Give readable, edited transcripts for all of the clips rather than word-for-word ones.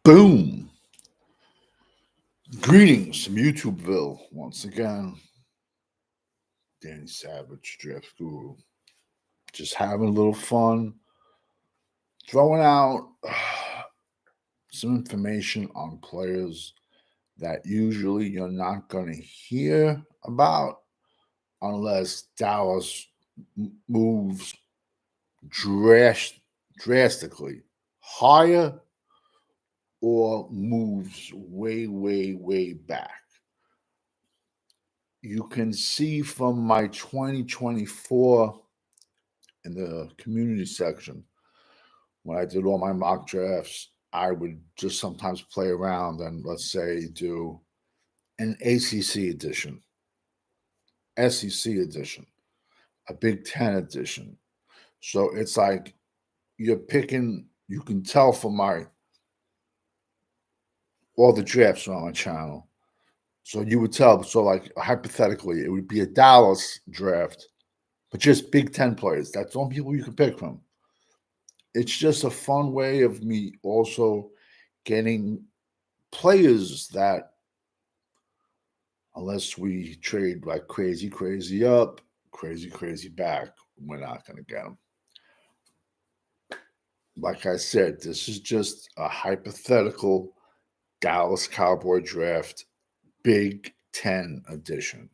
Boom! Greetings from YouTubeville. Once again, Danny Savage, Draft Guru. Just having a little fun, throwing out some information on players that usually you're not going to hear about unless Dallas moves drastically higher or moves way back. You can see from my 2024 in the community section, when I did all my mock drafts, I would just sometimes play around and, let's say, do an ACC edition, SEC edition, a Big Ten edition. So it's like you're picking, you can tell from all the drafts on my channel. So you would tell, so like hypothetically, it would be a Dallas draft, but just Big Ten players. That's all people you can pick from. It's just a fun way of me also getting players that, unless we trade like crazy up, crazy back, we're not going to get them. Like I said, this is just a hypothetical Dallas Cowboy draft, Big Ten edition.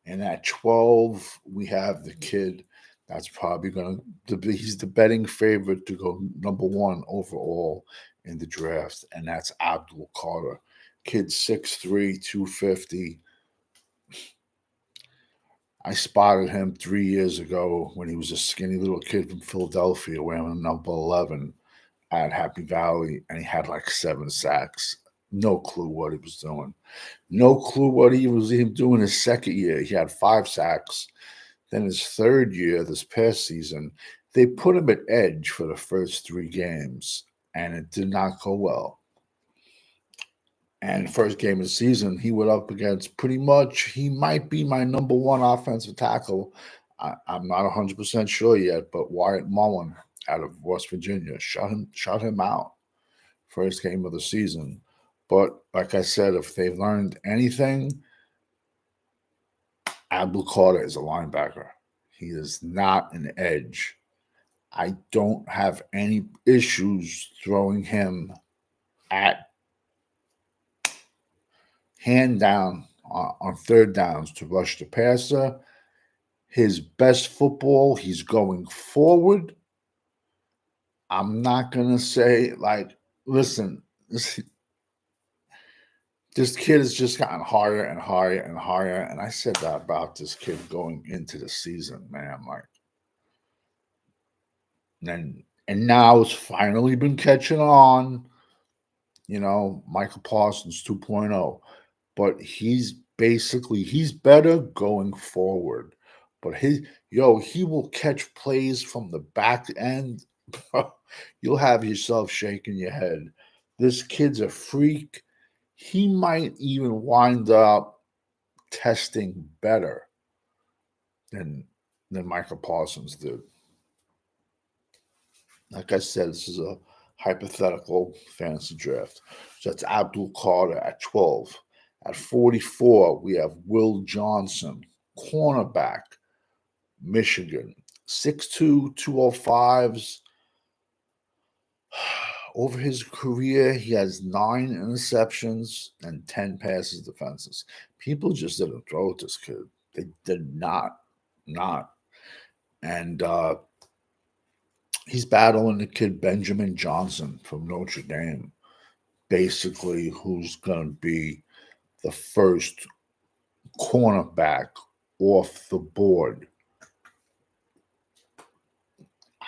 And at 12, we have the kid that's probably going to be, he's the betting favorite to go number one overall in the draft, and that's Abdul Carter. Kid 6'3", 250. I spotted him 3 years ago when he was a skinny little kid from Philadelphia wearing number 11 at Happy Valley, and he had like 7 sacks. No clue what he was doing. No clue what he was even doing his second year. He had 5 sacks. Then his third year, this past season, they put him at edge for the first 3 games, and it did not go well. And first game of the season, he went up against pretty much, he might be my number one offensive tackle. I'm not 100% sure yet, but Wyatt Mullen out of West Virginia shut him out first game of the season. But like I said, if they've learned anything, Abdul Carter is a linebacker. He is not an edge. I don't have any issues throwing him at hand down on third downs to rush the passer. His best football, he's going forward. I'm not going to say, like, listen, this kid has just gotten higher and higher. And I said that about this kid going into the season, man. Like, and now it's finally been catching on. You know, Michael Parsons 2.0. But he's better going forward. But he will catch plays from the back end. You'll have yourself shaking your head. This kid's a freak. He might even wind up testing better than Michael Parsons did. Like I said, this is a hypothetical fantasy draft. So that's Abdul Carter at 12. At 44, we have Will Johnson, cornerback, Michigan. 6'2", 205s. Over his career, he has 9 interceptions and 10 passes defenses. People just didn't throw at this kid. They did not. And he's battling the kid Benjamin Johnson from Notre Dame, basically, who's going to be the first cornerback off the board.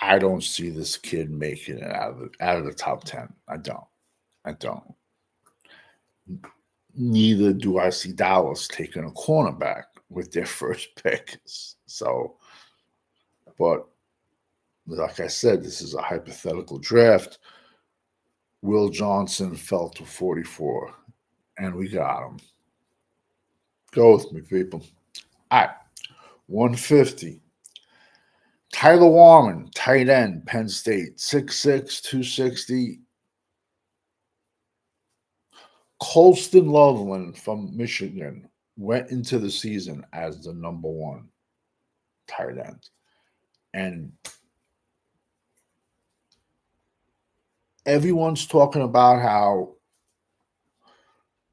I don't see this kid making it out of the top 10. I don't. Neither do I see Dallas taking a cornerback with their first pick. So, but like I said, this is a hypothetical draft. Will Johnson fell to 44, and we got him. Go with me, people. All right, 150. Tyler Warren, tight end, Penn State, 6'6", 260. Colston Loveland from Michigan went into the season as the number one tight end. And everyone's talking about how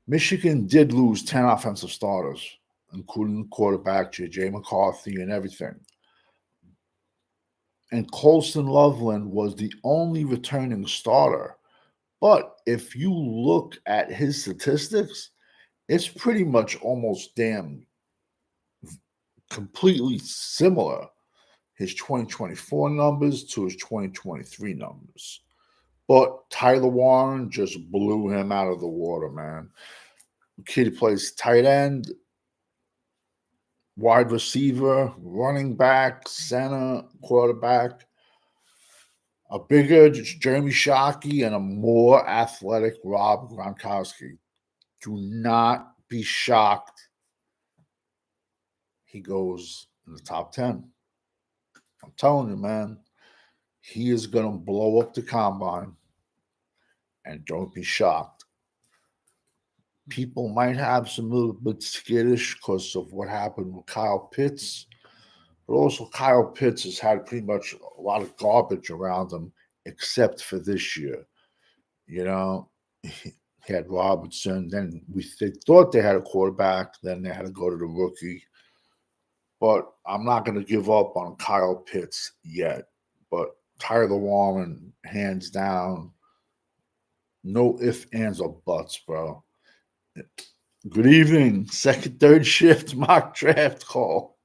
Michigan did lose 10 offensive starters, including the quarterback, J.J. McCarthy, and everything. And Colston Loveland was the only returning starter. But if you look at his statistics, it's pretty much almost damn completely similar, his 2024 numbers to his 2023 numbers. But Tyler Warren just blew him out of the water, man. Kid plays tight end, wide receiver, running back, center, quarterback. A bigger Jeremy Shockey and a more athletic Rob Gronkowski. Do not be shocked he goes in the top 10. I'm telling you, man, he is going to blow up the combine. And don't be shocked. People might have some little bit skittish because of what happened with Kyle Pitts. But also, Kyle Pitts has had pretty much a lot of garbage around him, except for this year. You know, he had Robertson. Then they thought they had a quarterback. Then they had to go to the rookie. But I'm not going to give up on Kyle Pitts yet. But Tyler Warren, hands down, no ifs, ands, or buts, bro. Good evening. Second, third shift mock draft call.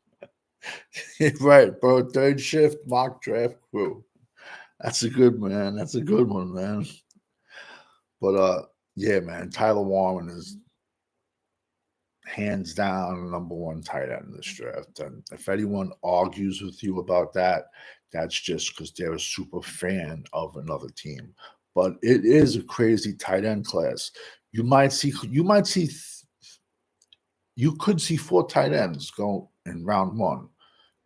Right, bro. Third shift mock draft crew. That's a good man. That's a good one, man. But yeah, man, Tyler Warren is hands down number one tight end in this draft. And if anyone argues with you about that, that's just because they're a super fan of another team. But it is a crazy tight end class. You could see 4 tight ends go in round 1.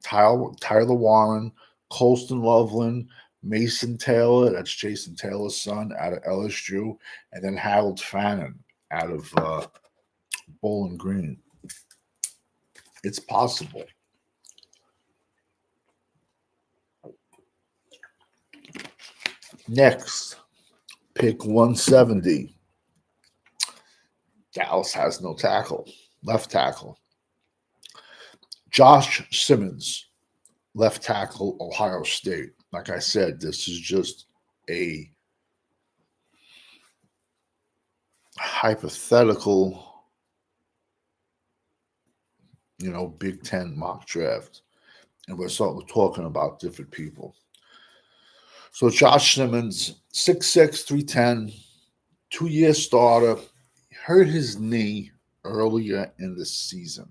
Tyler Warren, Colston Loveland, Mason Taylor, that's Jason Taylor's son out of LSU, and then Harold Fannin out of Bowling Green. It's possible. Next, pick 170. Dallas has no tackle, left tackle. Josh Simmons, left tackle, Ohio State. Like I said, this is just a hypothetical, Big Ten mock draft. And we're talking about different people. So Josh Simmons, 6'6", 310, 2-year starter, hurt his knee earlier in the season.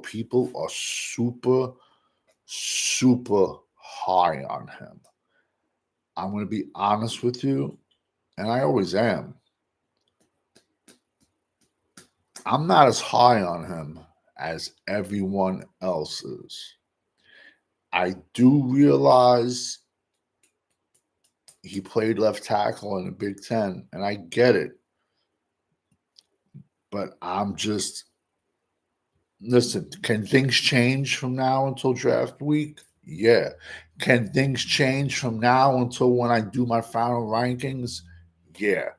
People are super, super high on him. I'm going to be honest with you, and I always am. I'm not as high on him as everyone else is. I do realize he played left tackle in the Big Ten, and I get it. But I'm just, listen, can things change from now until draft week? Yeah. Can things change from now until when I do my final rankings? Yeah.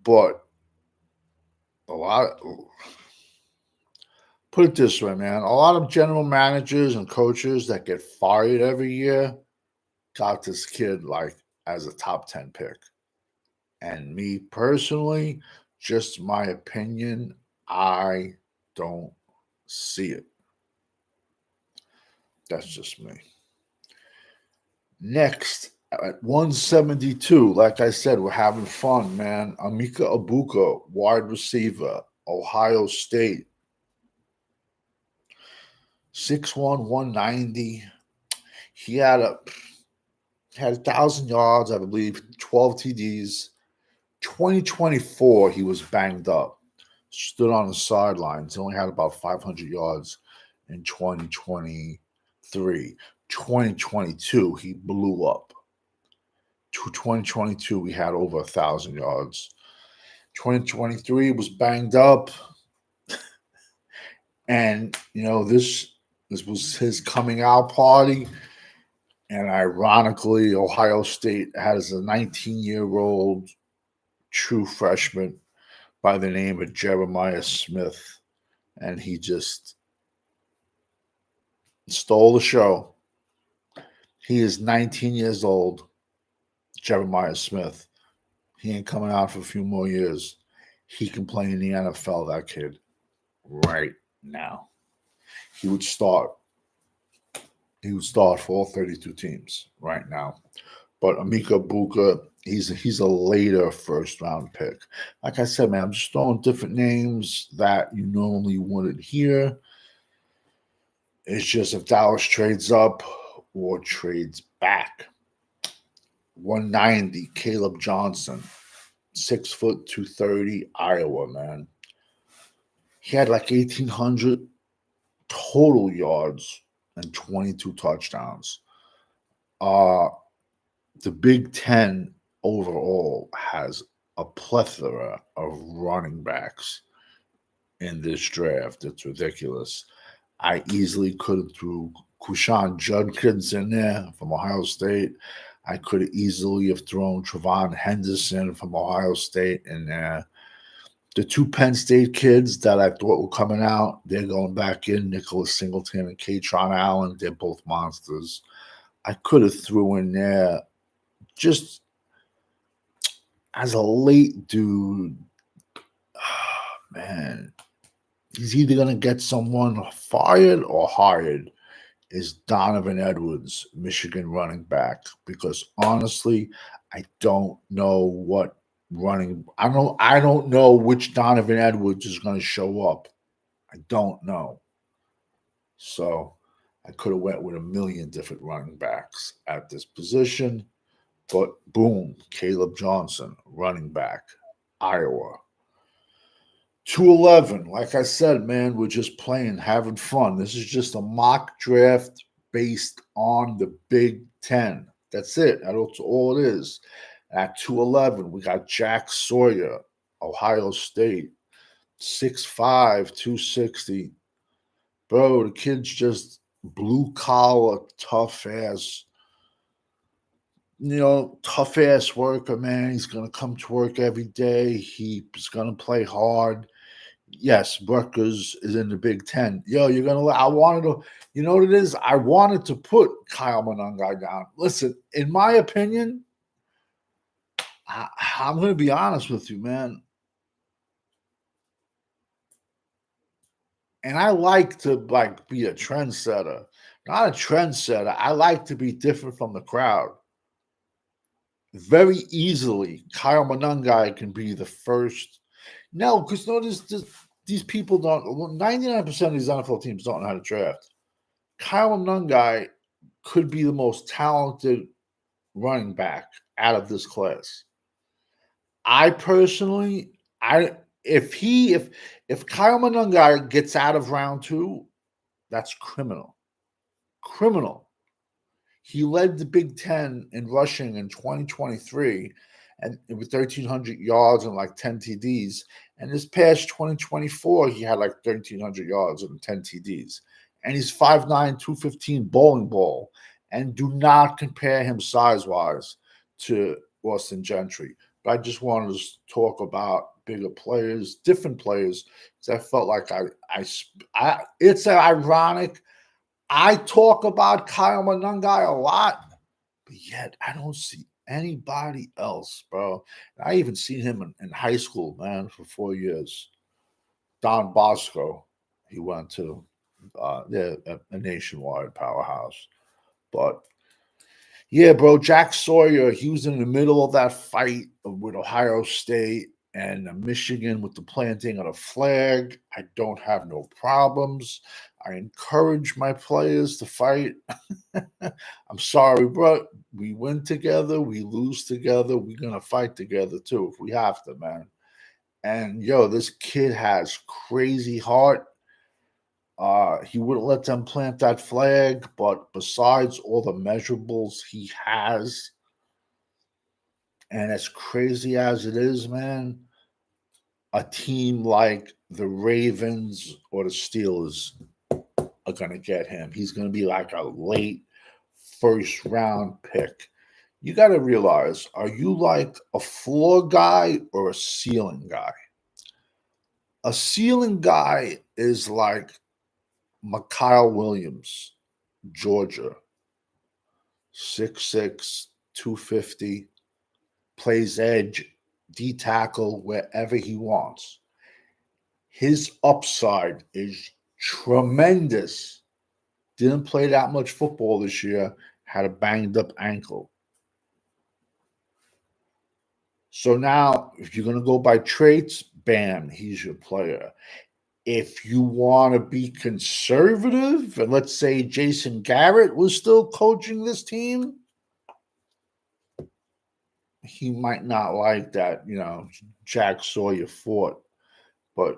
But put it this way, man. A lot of general managers and coaches that get fired every year got this kid as a top 10 pick. And me personally, just my opinion, I don't see it. That's just me. Next, at 172, like I said, we're having fun, man. Egbuka, wide receiver, Ohio State. 6'1", 190. He had 1,000 yards, I believe, 12 TDs. 2024, he was banged up. Stood on the sidelines. He only had about 500 yards in 2023. 2022, he blew up. 2022, we had over 1,000 yards. 2023 was banged up, and this was his coming out party. And ironically, Ohio State has a 19-year-old true freshman by the name of Jeremiah Smith, and he just stole the show. He is 19 years old, Jeremiah Smith. He ain't coming out for a few more years. He can play in the NFL, that kid, right now. He would start. He would start for all 32 teams right now. But Egbuka, he's a later first round pick. Like I said, man, I'm just throwing different names that you normally wouldn't hear. It's just if Dallas trades up or trades back. 190, Caleb Johnson, 6', 230, Iowa, man. He had like 1,800 total yards and 22 touchdowns. The Big Ten overall has a plethora of running backs in this draft. It's ridiculous. I easily could have threw Kushan Judkins in there from Ohio State. I could have easily have thrown Trevon Henderson from Ohio State in there. The two Penn State kids that I thought were coming out, they're going back in. Nicholas Singleton and Katron Allen, they're both monsters. I could have threw in there just as a late dude. Man, he's either going to get someone fired or hired. Is Donovan Edwards, Michigan running back? Because honestly, I don't know what I don't know which Donovan Edwards is going to show up. I don't know. So I could have went with a million different running backs at this position, but boom, Caleb Johnson, running back, Iowa. 211, like I said, man, we're just playing, having fun. This is just a mock draft based on the Big Ten. That's it. That's all it is. At 211, we got Jack Sawyer, Ohio State, 6'5", 260. Bro, the kid's just blue collar, tough ass worker, man. He's going to come to work every day. He's going to play hard. Yes, Rutgers is in the Big Ten. I wanted to, you know what it is? I wanted to put Kyle Monangai down. Listen, in my opinion, I'm going to be honest with you, man. And I like to be a trendsetter. Not a trendsetter. I like to be different from the crowd. Very easily, Kyle Monangai can be the first. No, because notice these people don't. 99% of these NFL teams don't know how to draft. Kyle Monangai could be the most talented running back out of this class. I personally, if Kyle Monangai gets out of round 2, that's criminal. Criminal. He led the Big Ten in rushing in 2023 and with 1,300 yards and like 10 TDs. And this past 2024, he had like 1,300 yards and 10 TDs. And he's 5'9", 215 bowling ball. And do not compare him size-wise to Austin Gentry. But I just wanted to talk about bigger players, different players, because I felt like it's ironic. I talk about Kyle Monangai a lot, but yet I don't see anybody else, bro. I even seen him in high school, man, for 4 years. Don Bosco, he went to a nationwide powerhouse. But yeah, bro, Jack Sawyer, he was in the middle of that fight with Ohio State and Michigan with the planting of the flag. I don't have no problems. I encourage my players to fight. I'm sorry, bro. We win together. We lose together. We're going to fight together, too, if we have to, man. And, this kid has crazy heart. He wouldn't let them plant that flag, but besides all the measurables he has, And as crazy as it is, man, a team like the Ravens or the Steelers are going to get him. He's going to be like a late first round pick. You got to realize, are you like a floor guy or a ceiling guy? A ceiling guy is like Mikhail Williams, Georgia, 6'6", 250, plays edge, D tackle wherever he wants. His upside is tremendous. Didn't play that much football this year, had a banged up ankle. So now, if you're going to go by traits, bam, he's your player. If you want to be conservative, and let's say Jason Garrett was still coaching this team, he might not like that, Jack Sawyer fought, but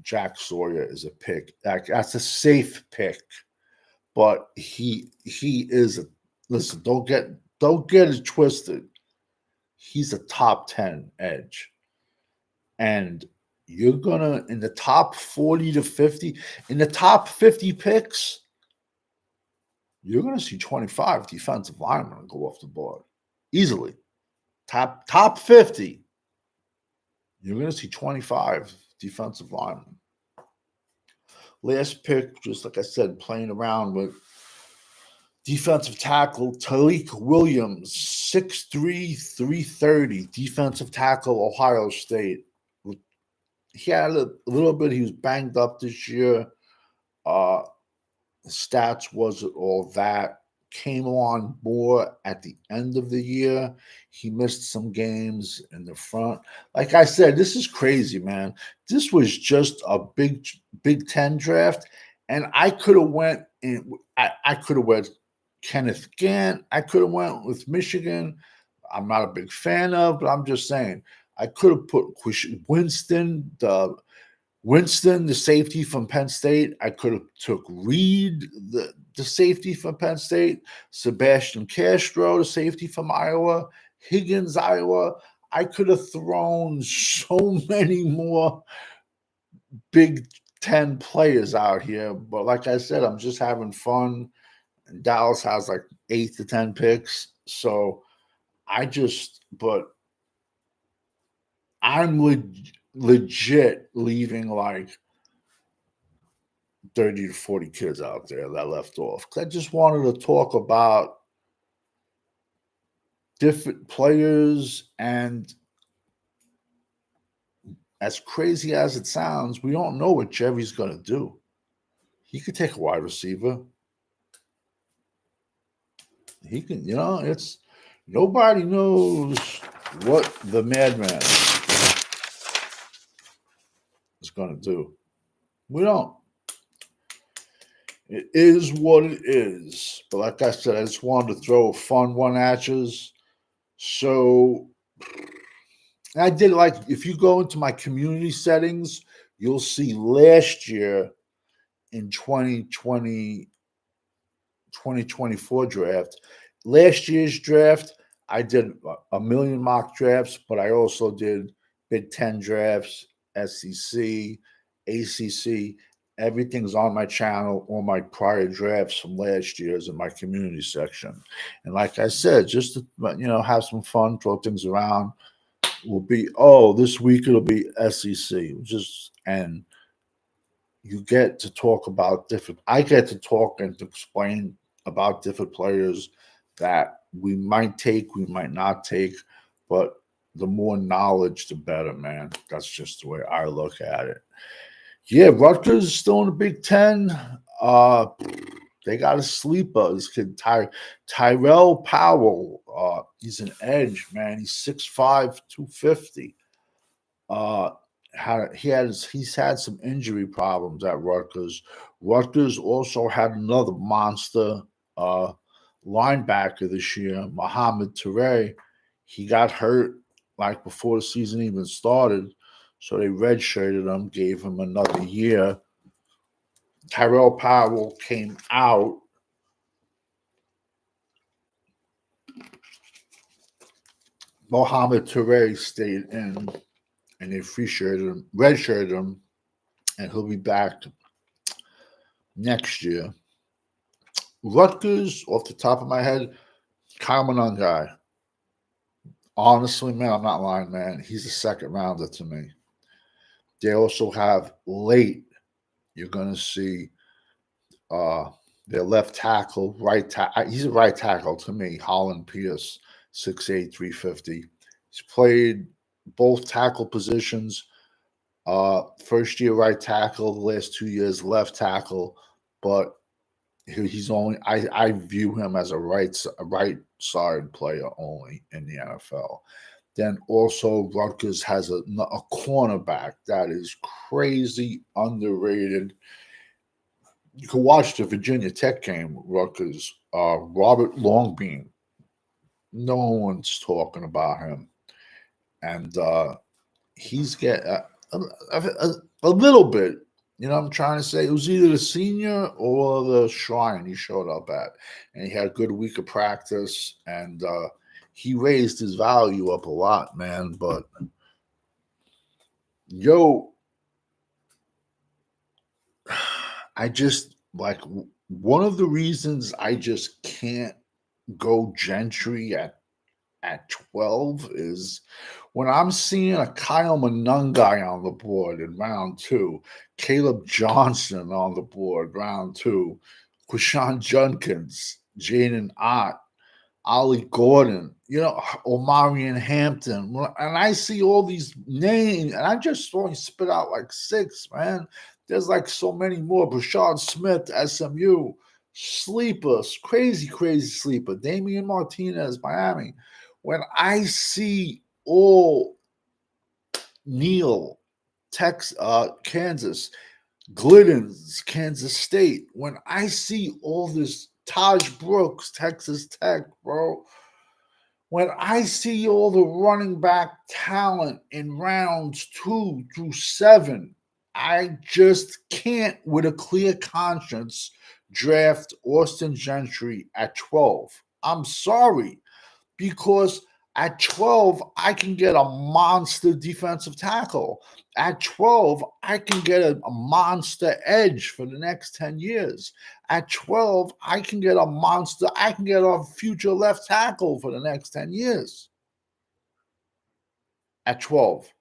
Jack Sawyer is a pick. That's a safe pick, but he is a listen. Don't get it twisted. He's a top 10 edge, and you're gonna in the top 40 to 50, in the top 50 picks, you're gonna see 25 defensive linemen go off the board easily. Top 50, you're gonna see 25 defensive linemen. Last pick, just like I said, playing around with defensive tackle Talik Williams, 6'3", 330, defensive tackle, Ohio State. He had a little bit, he was banged up this year. Stats wasn't all that. Came on more at the end of the year. He missed some games in the front. Like I said, this is crazy, man. This was just a Big Ten draft, and I could have went in. I could have went Kenneth Gant. I could have went with Michigan. I'm not a big fan of, but I'm just saying I could have put Winston, the safety from Penn State. I could have took Reed, the safety from Penn State, Sebastian Castro, the safety from Iowa, Higgins, Iowa. I could have thrown so many more Big Ten players out here. But like I said, I'm just having fun. And Dallas has like 8 to 10 picks. So but I'm legit leaving like 30 to 40 kids out there that left off. I just wanted to talk about different players, and as crazy as it sounds, we don't know what Jerry's going to do. He could take a wide receiver. He can, it's nobody knows what the madman is going to do. We don't. It is what it is. But like I said, I just wanted to throw a fun one at you. So I did like, if you go into my community settings, you'll see last year in 2024 draft. Last year's draft, I did a million mock drafts, but I also did Big Ten drafts, SEC, ACC. Everything's on my channel, all my prior drafts from last year's in my community section. And like I said, just to have some fun, throw things around. Will be this week it'll be SEC. And you get to talk about I get to talk and to explain about different players that we might take, we might not take, but the more knowledge, the better, man. That's just the way I look at it. Yeah, Rutgers is still in the Big Ten. They got a sleeper. This kid, Tyrell Powell. He's an edge, man. He's 6'5", 250. He's had some injury problems at Rutgers. Rutgers also had another monster linebacker this year, Muhammad Toure. He got hurt like before the season even started, so they redshirted him, gave him another year. Tyrell Powell came out. Mohamed Toure stayed in, and they redshirted him, and he'll be back next year. Rutgers, off the top of my head, Kyle guy. Honestly, man, I'm not lying, man. He's a second rounder to me. They also have late. You're gonna see uh their left tackle, right tackle. He's a right tackle to me. Holland Pierce, 6'8", 350. He's played both tackle positions. First year right tackle, the last 2 years left tackle, but he's only. I view him as a right side player only in the NFL. Then also Rutgers has a cornerback that is crazy underrated. You can watch the Virginia Tech game, Rutgers. Robert Longbeam. No one's talking about him, and he's get a little bit. You know what I'm trying to say? It was either the senior or the shrine he showed up at, and he had a good week of practice, and he raised his value up a lot, man. But yo, I just like one of the reasons I just can't go Gentry at 12 is when I'm seeing a Kyle Monungai on the board in round two, Caleb Johnson on the board round two, Quashawn Junkins, Jaden Ott, Ollie Gordon, Omarion Hampton. And I see all these names, and I just only spit out like six, man. There's like so many more. Brashard Smith, SMU, sleepers, crazy, crazy sleeper. Damian Martinez, Miami. When I see all Neal, Kansas, Glidden's, Kansas State, when I see all this Taj Brooks, Texas Tech, bro, when I see all the running back talent in rounds 2 through 7, I just can't, with a clear conscience, draft Austin Gentry at 12. I'm sorry, because at 12, I can get a monster defensive tackle. At 12, I can get a monster edge for the next 10 years. At 12, I can get a future left tackle for the next 10 years. At 12.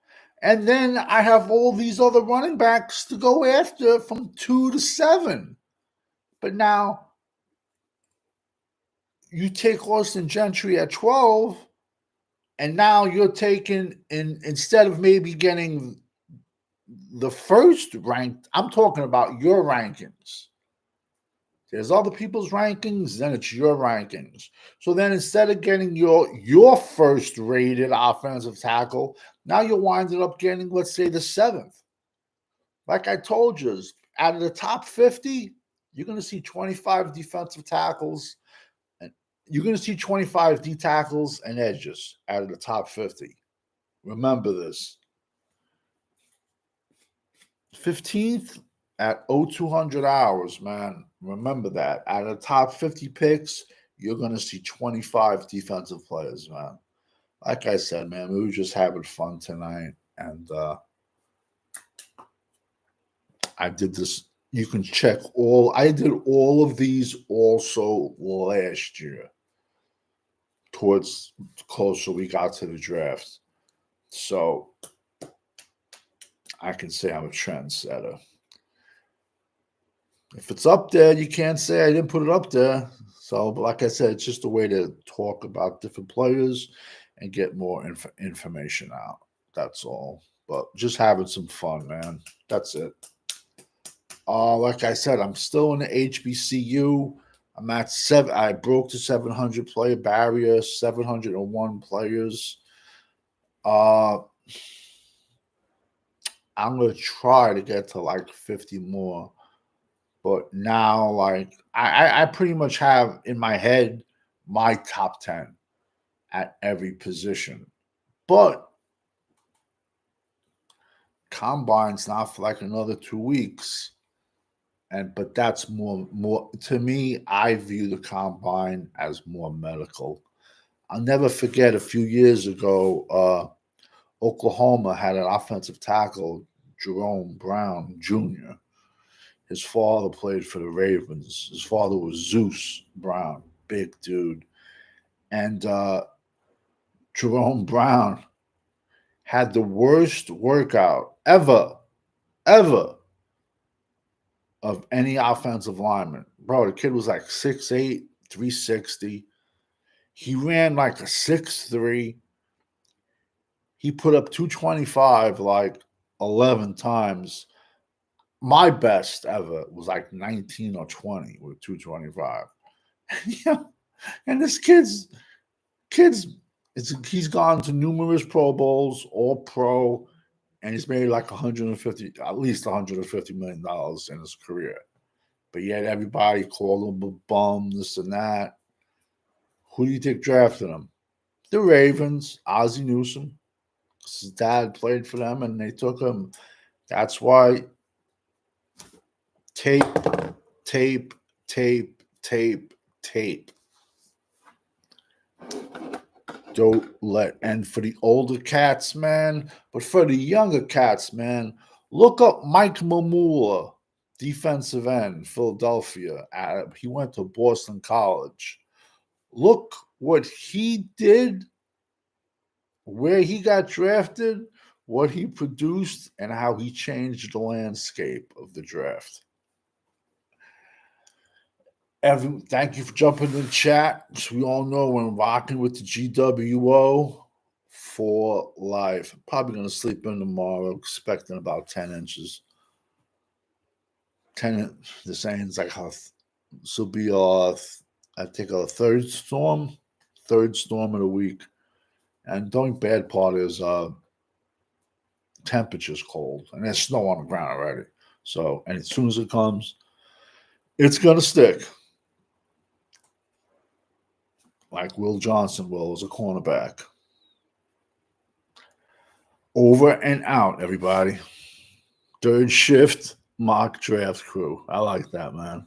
And then I have all these other running backs to go after from 2 to 7. But now you take Austin Gentry at 12, and now you're taking instead of maybe getting the first ranked, I'm talking about your rankings. There's other people's rankings, then it's your rankings. So then instead of getting your first rated offensive tackle, now you're winding up getting, let's say, the 7th. Like I told you, out of the top 50, you're going to see 25 defensive tackles, and you're going to see 25 D tackles and edges out of the top 50. Remember this. 15th at 0200 hours, man. Remember that. Out of the top 50 picks, you're going to see 25 defensive players, man. Like I said, man, we were just having fun tonight. And I did this. You can check I did all of these also last year, towards closer we got to the draft. So I can say I'm a trendsetter. If it's up there, you can't say I didn't put it up there. So, but like I said, it's just a way to talk about different players and get more information out. That's all. But just having some fun, man. That's it. Like I said, I'm still in the HBCU. I'm at 7. I broke the 700 player barrier. 701 players. I'm gonna try to get to like 50 more. But now, like, I pretty much have in my head my top 10 at every position. But combine's not for like another 2 weeks. But that's more to me, I view the combine as more medical. I'll never forget a few years ago, Oklahoma had an offensive tackle, Jerome Brown Jr. His father played for the Ravens. His father was Zeus Brown, big dude. And Jerome Brown had the worst workout ever of any offensive lineman. Bro, the kid was like 6'8, 360. He ran like a 6'3. He put up 225 like 11 times. My best ever was like 19 or 20 with 225. Yeah. And this kids he's gone to numerous Pro Bowls, all pro, and he's made like 150, at least $150 million in his career. But yet everybody called him a bum, this and that. Who do you think drafted him? The Ravens, Ozzie Newsome. His dad played for them, and they took him. That's why tape, tape, tape, tape, tape. Don't let, and for the older cats, man, but for the younger cats, man, look up Mike Mamula, defensive end, Philadelphia. He went to Boston College. Look what he did, where he got drafted, what he produced, and how he changed the landscape of the draft. Evan, thank you for jumping in the chat. So we all know when rocking with the GWO for life. Probably going to sleep in tomorrow, expecting about 10 inches. 10, the saying's like how this will be I think a third storm of the week. And the only bad part is temperature's cold and there's snow on the ground already. So, and as soon as it comes, it's going to stick. Like Will Johnson will as a cornerback. Over and out, everybody. Third shift mock draft crew. I like that, man.